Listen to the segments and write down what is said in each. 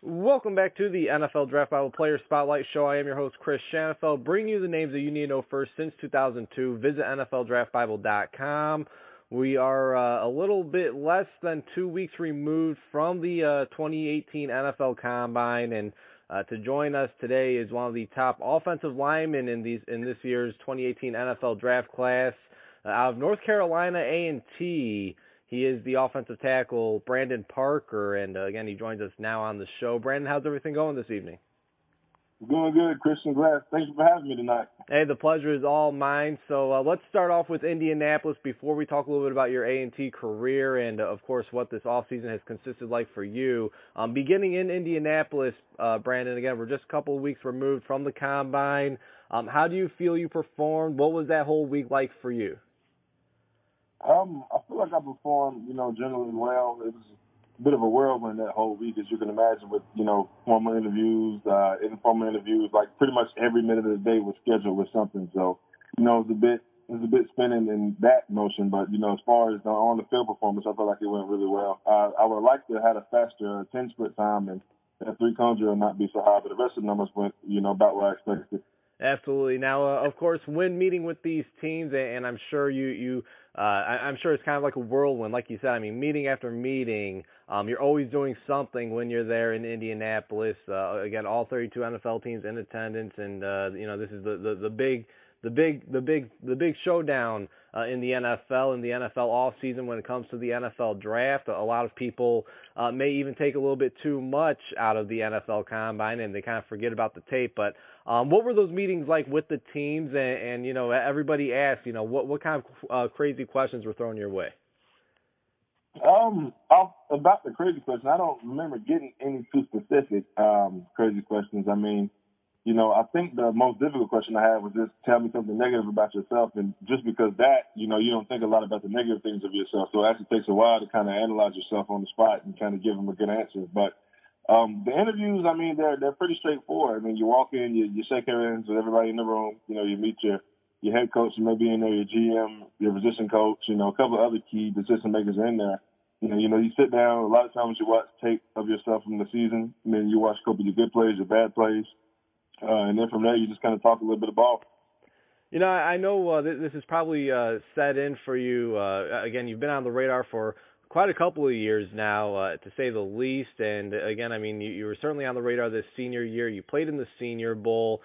Welcome back to the NFL Draft Bible Player Spotlight Show. I am your host, Chris Shanafelt, bringing you the names that you need to know first since 2002. Visit NFLDraftBible.com. We are a little bit less than 2 weeks removed from the 2018 NFL Combine, and to join us today is one of the top offensive linemen in this year's 2018 NFL Draft class out of North Carolina A&T. He is the offensive tackle, Brandon Parker, and again, he joins us now on the show. Brandon, how's everything going this evening? Going good, Christian. Glad. Thank you for having me tonight. Hey, the pleasure is all mine. So let's start off with Indianapolis before we talk a little bit about your A&T career and, of course, what this offseason has consisted like for you. Beginning in Indianapolis, Brandon, again, we're just a couple of weeks removed from the Combine. How do you feel you performed? What was that whole week like for you? I feel like I performed, generally well. It was a bit of a whirlwind that whole week, as you can imagine, with, formal interviews, informal interviews. Like pretty much every minute of the day was scheduled with something. So, it was a bit spinning in that motion. But, as far as the on the field performance, I felt like it went really well. I would like to have had a faster 10 split time and that 3-cone drill not be so high, but the rest of the numbers went, about what I expected. Absolutely. Now, of course, when meeting with these teams, and I'm sure I'm sure it's kind of like a whirlwind, like you said. I mean, meeting after meeting, you're always doing something when you're there in Indianapolis. Again, all 32 NFL teams in attendance, and this is the big showdown in the NFL offseason when it comes to the NFL draft. A lot of people may even take a little bit too much out of the NFL Combine, and they kind of forget about the tape. But what were those meetings like with the teams? And everybody asked, what kind of crazy questions were thrown your way? About the crazy question, I don't remember getting any too specific crazy questions. I mean, I think the most difficult question I had was just tell me something negative about yourself. And just because that, you don't think a lot about the negative things of yourself. So it actually takes a while to kind of analyze yourself on the spot and kind of give them a good answer. But the interviews, I mean, they're pretty straightforward. I mean, you walk in, you shake hands with everybody in the room. You meet your head coach, you may be in there, your GM, your position coach, a couple of other key decision makers in there. You sit down. A lot of times you watch tape of yourself from the season, and then you watch a couple of your good plays, your bad plays. And then from there, you just kind of talk a little bit of ball. I know this is probably set in for you. Again, you've been on the radar for quite a couple of years now, to say the least. And again, I mean, you were certainly on the radar this senior year. You played in the Senior Bowl,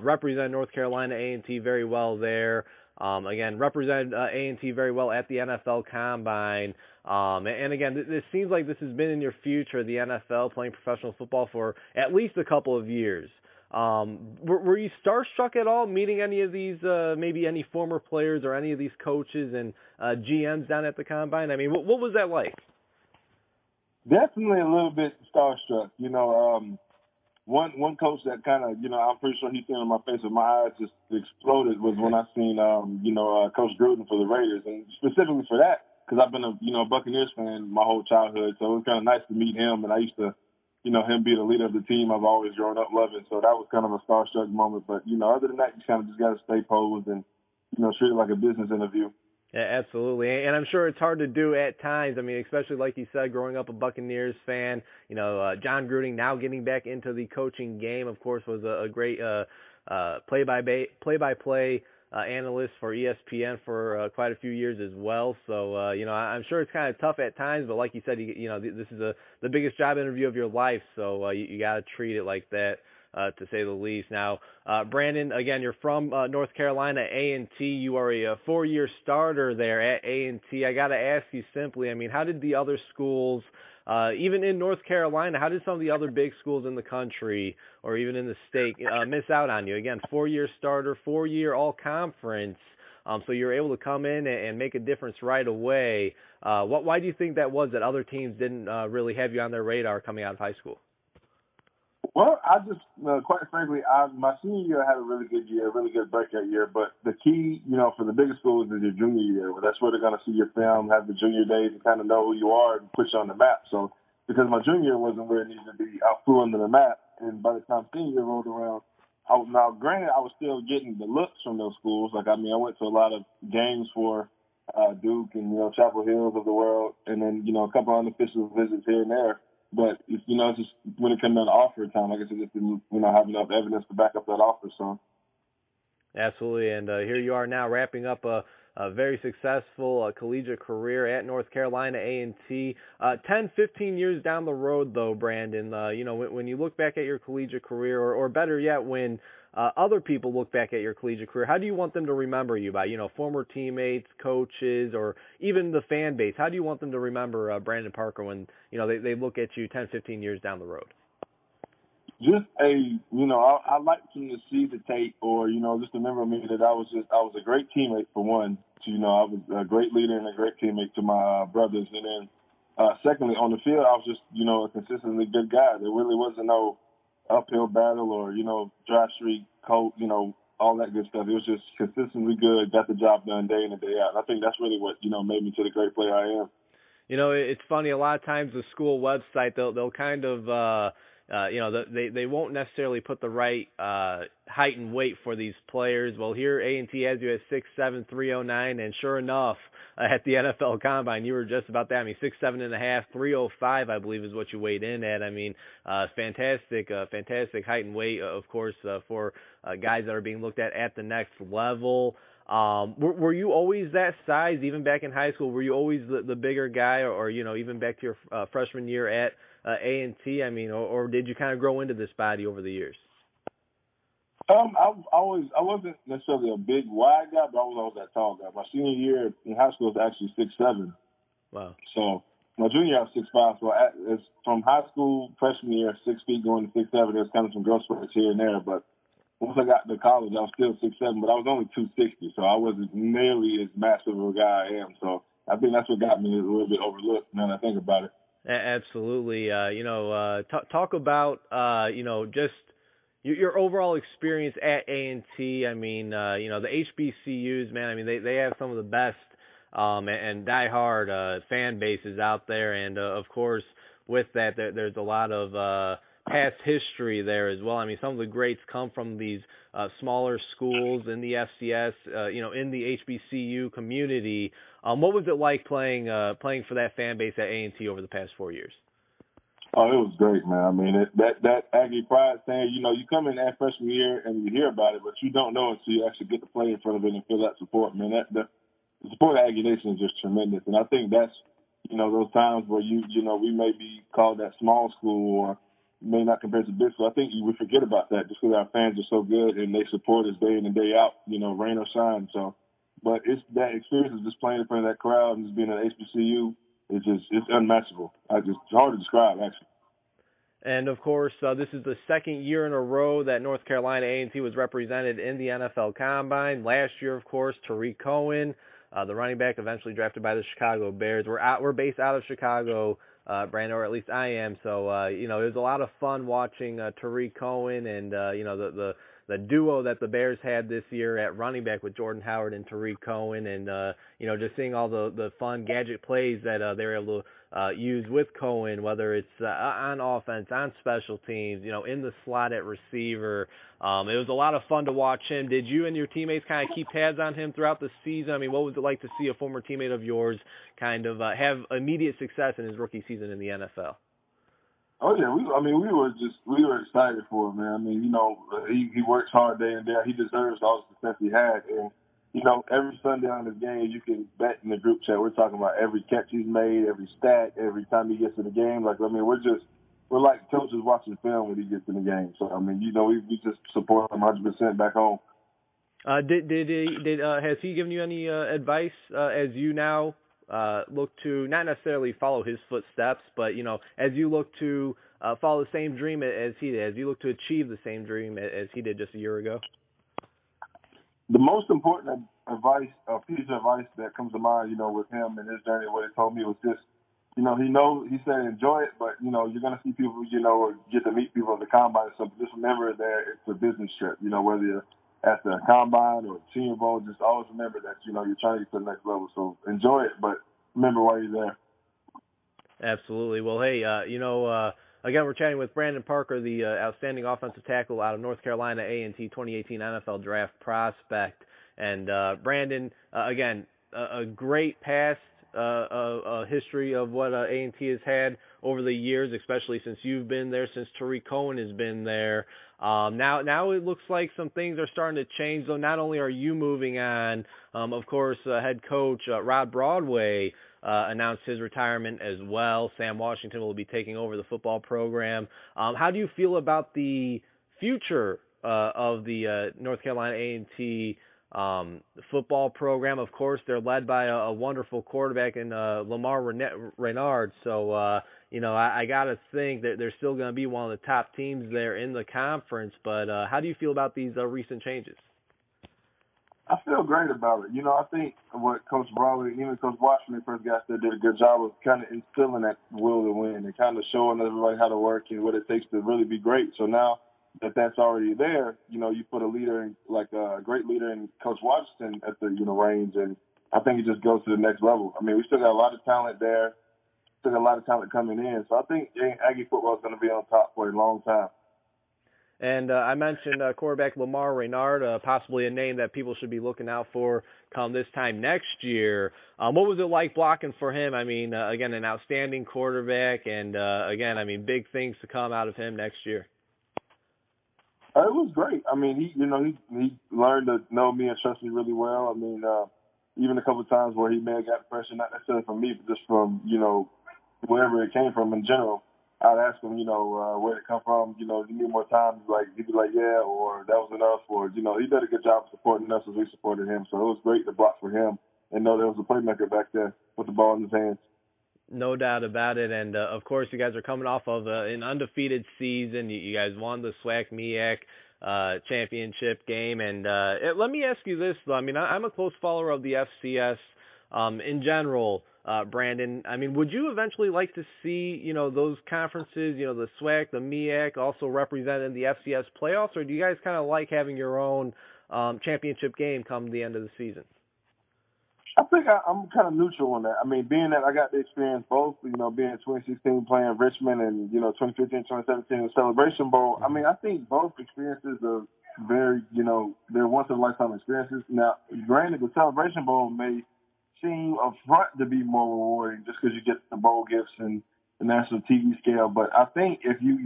represented North Carolina A&T very well there. Again, represented A&T very well at the NFL Combine. And again, this seems like this has been in your future, the NFL, playing professional football for at least a couple of years. Were you starstruck at all meeting any of these, maybe any former players or any of these coaches and GMs down at the Combine? I mean, what was that like? Definitely a little bit starstruck. One coach that kind of, I'm pretty sure he's seen on my face with my eyes just exploded was when I seen, Coach Gruden for the Raiders. And specifically for that, because I've been a Buccaneers fan my whole childhood. So it was kind of nice to meet him. And I used to, him be the leader of the team I've always grown up loving. So that was kind of a starstruck moment. But, other than that, you kind of just got to stay posed and, treat it like a business interview. Yeah, absolutely. And I'm sure it's hard to do at times. I mean, especially like you said, growing up a Buccaneers fan, John Gruden now getting back into the coaching game, of course, was a great play-by-play analyst for ESPN for quite a few years as well. So, I'm sure it's kind of tough at times, but like you said, this is the biggest job interview of your life, so you got to treat it like that, to say the least. Now, Brandon, again, you're from North Carolina A&T. You are a 4-year starter there at A&T. I got to ask you simply, I mean, how did the other schools, even in North Carolina, how did some of the other big schools in the country or even in the state miss out on you? Again, 4-year starter, 4-year all-conference, so you're able to come in and make a difference right away. Why do you think that was that other teams didn't really have you on their radar coming out of high school? Well, I just, quite frankly, my senior year I had a really good year, a really good breakout year. But the key, for the bigger schools is your junior year. That's where they're going to see your film, have the junior days, and kind of know who you are and put you on the map. So because my junior year wasn't where it needed to be, I flew under the map. And by the time senior year rolled around, now granted, I was still getting the looks from those schools. Like, I mean, I went to a lot of games for Duke and, Chapel Hills of the world, and then, a couple unofficial visits here and there. But it's, it's just when it comes down to offer time, like I said, just didn't have enough evidence to back up that offer. So Absolutely, and here you are now wrapping up a very successful collegiate career at North Carolina A&T. 10, 15 years down the road, though, Brandon, when you look back at your collegiate career, or better yet, when other people look back at your collegiate career, how do you want them to remember you by, former teammates, coaches, or even the fan base? How do you want them to remember Brandon Parker when, they look at you 10, 15 years down the road? just I like them to see the tape, or just remember me that I was a great teammate for one. I was a great leader and a great teammate to my brothers, and then secondly, on the field, I was just a consistently good guy. There really wasn't no uphill battle or dry streak, coat, all that good stuff. It was just consistently good, got the job done day in and day out. And I think that's really what made me to the great player I am. It's funny. A lot of times, the school website they'll kind of they won't necessarily put the right height and weight for these players. Well, here A&T has you at 6'7", 309, and sure enough, at the NFL Combine, you were just about that. I mean, 6'7.5", 305, I believe, is what you weighed in at. I mean, fantastic height and weight, of course, for guys that are being looked at the next level. Were you always that size, even back in high school? Were you always the bigger guy, or even back to your freshman year at A&T? I mean, or did you kind of grow into this body over the years? I wasn't necessarily a big wide guy, but I was always that tall guy. My senior year in high school was actually 6'7". Wow. So my junior year I was 6'5". So it's from high school freshman year 6 feet going to 6'7". There's kind of some growth spurts here and there, but once I got to college, I was still 6'7", but I was only 260, so I wasn't nearly as massive of a guy I am. So I think that's what got me a little bit overlooked now that I think about it. Absolutely. Talk about just your overall experience at A&T. I mean, the HBCUs, man. I mean, they have some of the best and diehard fan bases out there, and of course, with that, there's a lot of past history there as well. I mean, some of the greats come from these smaller schools in the FCS, in the HBCU community. What was it like playing for that fan base at A&T over the past 4 years? Oh, it was great, man. I mean, that Aggie pride thing, you come in that freshman year and you hear about it, but you don't know until you actually get to play in front of it and feel that support, man. The support of Aggie Nation is just tremendous. And I think that's, those times where we may be called that small school or may not compare to big school. I think we forget about that just because our fans are so good and they support us day in and day out, rain or shine. So, but it's that experience of just playing in front of that crowd and just being an HBCU. It's unmatchable. It's hard to describe, actually. And of course, this is the second year in a row that North Carolina A&T was represented in the NFL Combine. Last year, of course, Tariq Cohen, the running back, eventually drafted by the Chicago Bears. We're based out of Chicago, Brandon, or at least I am. So it was a lot of fun watching Tariq Cohen and the duo that the Bears had this year at running back with Jordan Howard and Tariq Cohen, and just seeing all the fun gadget plays that they were able to use with Cohen, whether it's on offense, on special teams, in the slot at receiver. It was a lot of fun to watch him. Did you and your teammates kind of keep tabs on him throughout the season? I mean, what was it like to see a former teammate of yours kind of have immediate success in his rookie season in the NFL? Oh yeah, we were excited for him, man. I mean, he works hard day in day out. He deserves all the success he had, and every Sunday on his game, you can bet in the group chat. We're talking about every catch he's made, every stat, every time he gets in the game. We're like coaches watching film when he gets in the game. So I mean, we just support him 100% back home. Has he given you any advice as you now look to not necessarily follow his footsteps, but as you look to follow the same dream as he did, as you look to achieve the same dream as he did just a year ago? The most important piece of advice that comes to mind, with him and his journey, what he told me was just, he said enjoy it, but you're gonna see people, or get to meet people at the combine. So just remember that it's a business trip. Whether you're at the combine or the Senior Bowl, just always remember that you're trying to get to the next level. So enjoy it, but remember why you're there. Absolutely. Well, hey, again, we're chatting with Brandon Parker, the outstanding offensive tackle out of North Carolina A&T 2018 NFL Draft prospect. And Brandon, again, a great past history of what A&T has had over the years, especially since you've been there, since Tariq Cohen has been there. Now it looks like some things are starting to change, though. Not only are you moving on, of course, head coach Rod Broadway announced his retirement as well. Sam Washington will be taking over the football program. How do you feel about the future of the North Carolina A&T football program? Of course, they're led by a wonderful quarterback in Lamar Reynard. So, I got to think that they're still going to be one of the top teams there in the conference. But how do you feel about these recent changes? I feel great about it. I think what Coach Broadway, even Coach Washington, when they first got there, did a good job of kind of instilling that will to win and kind of showing everybody how to work and what it takes to really be great. So now that that's already there, you put a leader in, like a great leader in Coach Washington at the, reins, and I think it just goes to the next level. I mean, we still got a lot of talent there, still got a lot of talent coming in. So I think Aggie football is going to be on top for a long time. And I mentioned quarterback Lamar Reynard, possibly a name that people should be looking out for come this time next year. What was it like blocking for him? I mean, again, an outstanding quarterback, and again, I mean, big things to come out of him next year. It was great. I mean, he learned to know me and trust me really well. I mean, even a couple of times where he may have got pressure, not necessarily from me, but just from, wherever it came from in general. I'd ask him, where it come from, do you need more time? Like, he'd be like, yeah, or that was enough, or, he did a good job supporting us as we supported him. So it was great to block for him and know there was a playmaker back there with the ball in his hands. No doubt about it. And, of course, you guys are coming off of an undefeated season. You guys won the SWAC MEAC championship game. And let me ask you this, though. I mean, I'm a close follower of the FCS in general. Brandon, I mean, would you eventually like to see, those conferences, the SWAC, the MEAC, also represented in the FCS playoffs, or do you guys kind of like having your own championship game come the end of the season? I think I'm kind of neutral on that. I mean, being that I got to experience both, being in 2016 playing Richmond and, 2015, 2017 in the Celebration Bowl, I mean, I think both experiences are very, they're once-in-a-lifetime experiences. Now, granted, the Celebration Bowl may seem up front to be more rewarding just because you get the bowl gifts and the national TV scale. But I think if you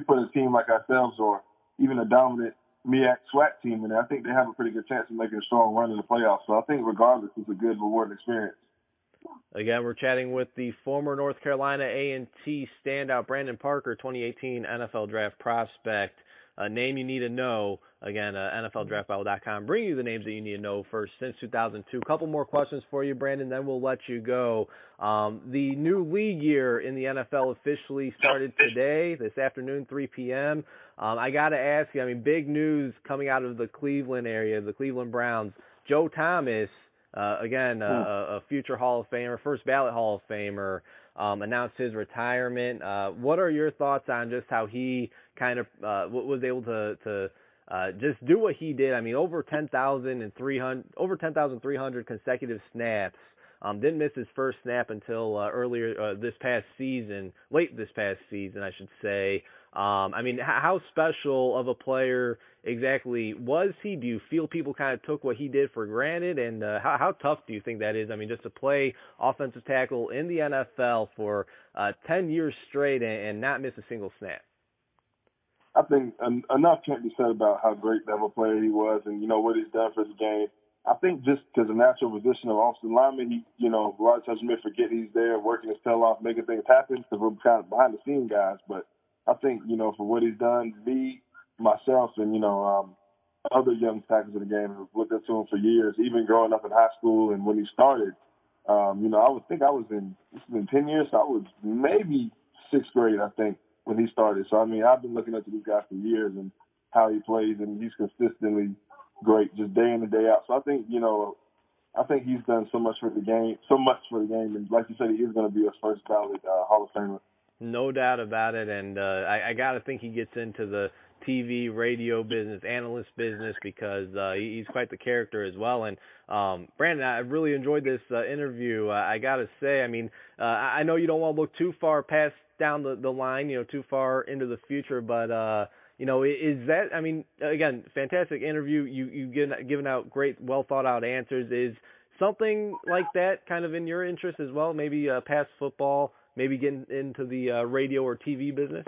put a team like ourselves or even a dominant MEAC SWAC team in there, I think they have a pretty good chance of making a strong run in the playoffs. So I think regardless, it's a good, rewarding experience. Again, we're chatting with the former North Carolina A&T standout Brandon Parker, 2018 NFL Draft prospect. A name you need to know. Again, NFLDraftBible.com. Bring you the names that you need to know first since 2002. Couple more questions for you, Brandon, then we'll let you go. The new league year in the NFL officially started today, this afternoon, 3 p.m. I got to ask you, I mean, big news coming out of the Cleveland area, the Cleveland Browns. Joe Thomas, a future Hall of Famer, first ballot Hall of Famer, announced his retirement. What are your thoughts on just how he kind of was able to just do what he did? I mean, over 10,300 consecutive snaps. Didn't miss his first snap until earlier this past season, late this past season, I should say. I mean, how special of a player exactly was he? Do you feel people kind of took what he did for granted? And how tough do you think that is? I mean, just to play offensive tackle in the NFL for 10 years straight and not miss a single snap. I think enough can't be said about how great of a player he was and, what he's done for the game. I think just because the natural position of offensive lineman, he, a lot of times you may forget he's there working his tail off, making things happen because we're kind of behind-the-scenes guys. But I think, for what he's done, me, myself, and, other young tackles in the game have looked up to him for years, even growing up in high school and when he started. I would think I was in 10 years, so I was maybe sixth grade, I think, when he started. So, I mean, I've been looking up to this guy for years and how he plays, and he's consistently great, just day in and day out. So I think, he's done so much for the game, and like you said, he is going to be a first ballot Hall of Famer. No doubt about it, and I got to think he gets into the TV, radio business, analyst business because he's quite the character as well. And Brandon, I really enjoyed this interview. I got to say, I mean, I know you don't want to look too far past down the line, too far into the future, but is that, I mean, again, fantastic interview. You given out great, well thought out answers. Is something like that kind of in your interest as well? Maybe past football, maybe getting into the radio or TV business?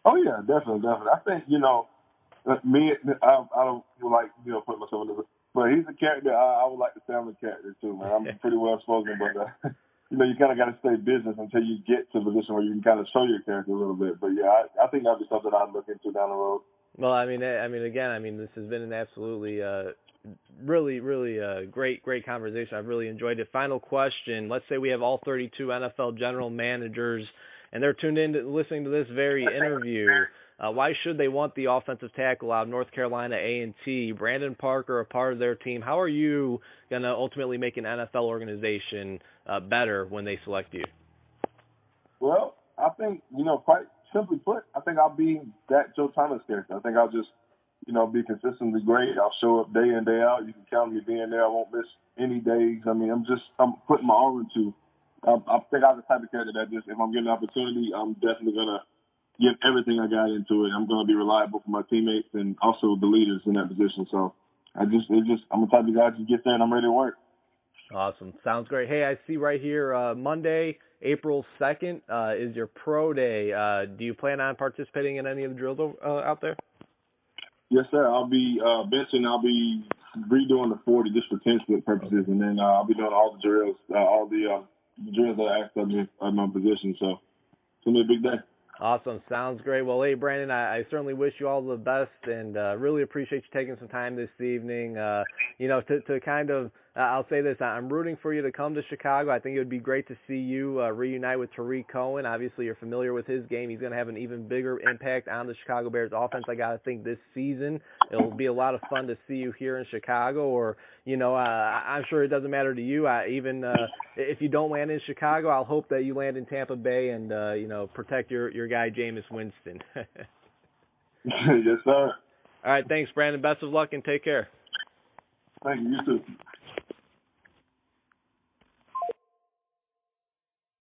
Oh yeah, definitely. I think me. I don't like put myself in the. But he's a character. I would like to say I'm a character too, man. I'm pretty well spoken, but you kind of got to stay business until you get to a position where you can kind of show your character a little bit. But yeah, I think that'd be something I'd look into down the road. Well, again, this has been an absolutely, really great conversation. I've really enjoyed it. Final question. Let's say we have all 32 NFL general managers, and they're tuned in to listening to this very interview. Why should they want the offensive tackle out of North Carolina A&T, Brandon Parker, a part of their team? How are you going to ultimately make an NFL organization better when they select you? Well, I think, quite simply put, I think I'll be that Joe Thomas character. I think I'll just, be consistently great. I'll show up day in, day out. You can count on me being there. I won't miss any days. I'm putting my all into. I think I'm the type of character that just, if I'm getting an opportunity, I'm definitely going to give everything I got into it. I'm going to be reliable for my teammates and also the leaders in that position. So I'm the type of guy that just gets there and I'm ready to work. Awesome. Sounds great. Hey, I see right here, Monday, April 2nd, is your pro day. Do you plan on participating in any of the drills out there? Yes, sir. I'll be benching. I'll be redoing the 40 just for 10-split purposes, and then I'll be doing all the drills, the drills that I asked of me at my position. So it's going to be a big day. Awesome. Sounds great. Well, hey, Brandon, I certainly wish you all the best and really appreciate you taking some time this evening. To kind of, I'll say this, I'm rooting for you to come to Chicago. I think it would be great to see you reunite with Tariq Cohen. Obviously, you're familiar with his game. He's going to have an even bigger impact on the Chicago Bears offense. I got to think this season it'll be a lot of fun to see you here in Chicago, or, I'm sure it doesn't matter to you. Even if you don't land in Chicago, I'll hope that you land in Tampa Bay and, protect your guy, Jameis Winston. Yes, sir. All right, thanks, Brandon. Best of luck and take care. Thank you. You too.